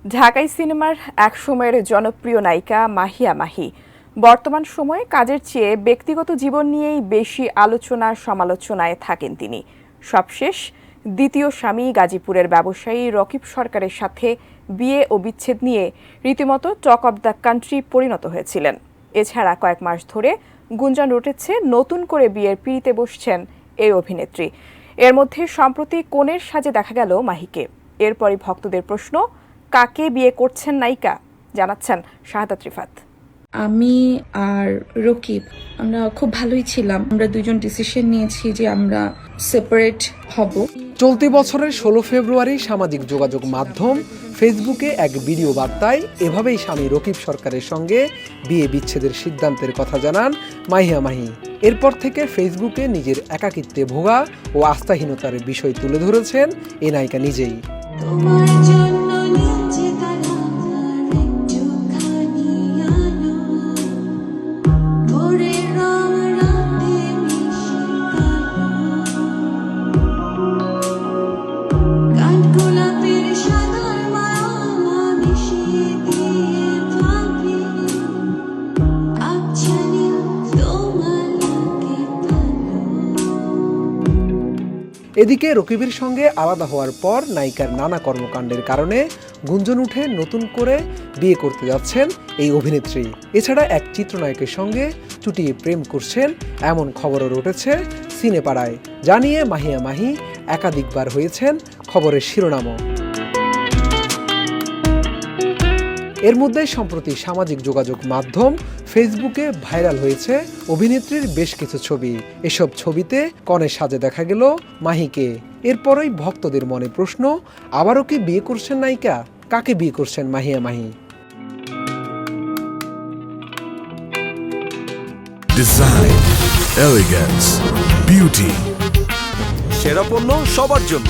ঢাকাই সিনেমার একসময়ের জনপ্রিয় নায়িকা মাহিয়া মাহি বর্তমান সময়ে কাজের চেয়ে ব্যক্তিগত জীবন নিয়েই বেশি আলোচনা সমালোচনায় থাকেন তিনি। সবশেষ দ্বিতীয় স্বামী গাজীপুরের ব্যবসায়ী রকিব সরকারের সাথে বিয়ে ও বিচ্ছেদ নিয়ে রীতিমতো টক অব দ্য কান্ট্রি পরিণত হয়েছিলেন। এছাড়া কয়েক মাস ধরে গুঞ্জন উঠেছে নতুন করে বিয়ের পিঁড়িতে বসছেন এই অভিনেত্রী। এর মধ্যে সম্প্রতি কনের সাজে দেখা গেল মাহিকে। এরপরই ভক্তদের প্রশ্ন, কাকে বিয়ে করছেন নায়িকা? জানাচ্ছেন শাহাদাত রিফাত। আমি আর রকিব আমরা খুব ভালোই ছিলাম। আমরা দুজন ডিসিশন নিয়েছি যে আমরা সেপারেট হব। চলতি বছরের ১৬ ফেব্রুয়ারি সামাজিক যোগাযোগ মাধ্যম ফেসবুকে এক ভিডিও বার্তায় এভাবেই স্বামী রকিব সরকারের সঙ্গে বিয়ে বিচ্ছেদের সিদ্ধান্তের কথা জানান মাহিয়া মাহি। এরপর থেকে ফেসবুকে নিজের একাকিত্বে ভোগা ও আস্থাহীনতার বিষয় তুলে ধরেছেন এই নায়িকা নিজেই। এদিকে রকিবের সঙ্গে আলাদা হওয়ার পর নায়িকার নানা কর্মকাণ্ডের কারণে গুঞ্জন উঠে নতুন করে বিয়ে করতে যাচ্ছেন এই অভিনেত্রী। এছাড়া এক চিত্রনায়কের সঙ্গে চুটিয়ে প্রেম করছেন এমন খবরও রটেছে সিনেপাড়ায়, জানিয়ে মাহিয়া মাহি একাধিকবার হয়েছেন খবরের শিরোনামও। এর মধ্যে সম্প্রতি সামাজিক যোগাযোগ মাধ্যম ফেসবুকে ভাইরাল হয়েছে অভিনেত্রীর বেশ কিছু ছবি। এসব ছবিতে কনের সাজে দেখা গেল মাহিকে। এরপরই ভক্তদের মনে প্রশ্ন, আবারও কি বিয়ে করছেন নায়িকা? কাকে বিয়ে করছেন Mahiya Mahi? Design, elegance, beauty, সেরা পণ্য সবার জন্য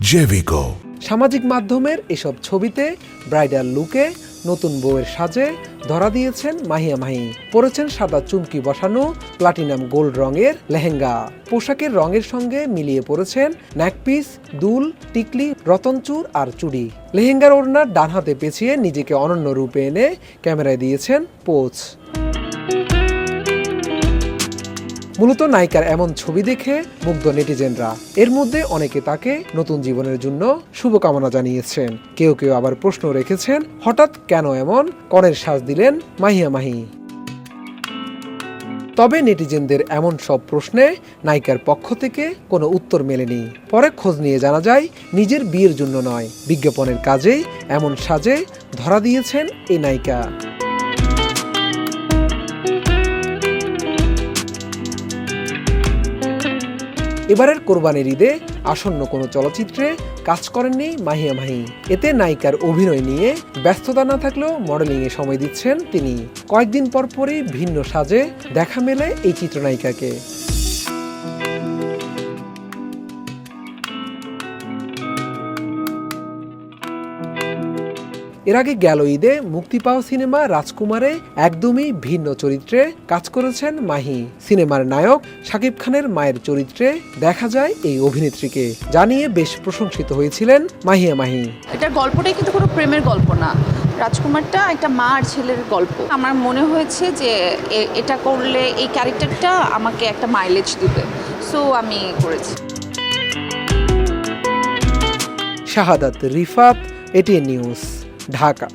জেভিকো। সামাজিক মাধ্যমের এসব ছবিতে ব্রাইডাল লুকে নতুন বউয়ের সাজে ধরা দিয়েছেন মাহিয়া মাহি। পরেছেন সাদা চুমকি বসানো প্লাটিনাম গোল্ড রঙের লেহেঙ্গা। পোশাকের রঙের সঙ্গে মিলিয়ে পরেছেন নেকপিস, দুল, টিকলি, রতনচুর আর চুড়ি। লেহেঙ্গার ওড়নার ডান হাতে পেঁচিয়ে নিজেকে অনন্য রূপে এনে ক্যামেরায় দিয়েছেন পোজ। মূলত নায়িকার এমন ছবি দেখে মুগ্ধ নেটিজেনরা। এর মধ্যে অনেকে তাকে নতুন জীবনের জন্য শুভকামনা জানিয়েছেন। কেউ কেউ আবার প্রশ্ন রেখেছেন, হঠাৎ কেন এমন কনের সাজ দিলেন মাহিয়া মাহি? তবে নেটিজেনদের এমন সব প্রশ্নে নায়িকার পক্ষ থেকে কোনো উত্তর মেলেনি। পরে খোঁজ নিয়ে জানা যায়, নিজের বিয়ের জন্য নয়, বিজ্ঞাপনের কাজেই এমন সাজে ধরা দিয়েছেন এই নায়িকা। এবারের কোরবানির ঈদে আসন্ন কোনো চলচ্চিত্রে কাজ করেননি মাহিয়া মাহি। এতে নায়িকার অভিনয় নিয়ে ব্যস্ততা না থাকলেও মডেলিংয়ে সময় দিচ্ছেন তিনি। কয়েকদিন পর পরই ভিন্ন সাজে দেখা মেলে এই চিত্রনায়িকাকে। এর আগে গেল ঈদে মুক্তি পাওয়া সিনেমা রাজকুমারে একদমই ভিন্ন চরিত্রে কাজ করেছেন মাহি। সিনেমার নায়ক শাকিব খানের মায়ের চরিত্রে দেখা যায় এই অভিনেত্রীকে, জানিয়ে বেশ প্রশংসিত হয়েছিলেন মাহিয়া মাহি। এটার গল্পটাই কিন্তু কোনো প্রেমের গল্প না, রাজকুমারটা একটা মা আর ছেলের গল্প। আমার মনে হয়েছে যে এটা করলে এই ক্যারেক্টারটা আমাকে একটা মাইলেজ দিবে, সো আমি করেছি। শাহাদাত রিফাত, এটিএন নিউজ, ঢাকা।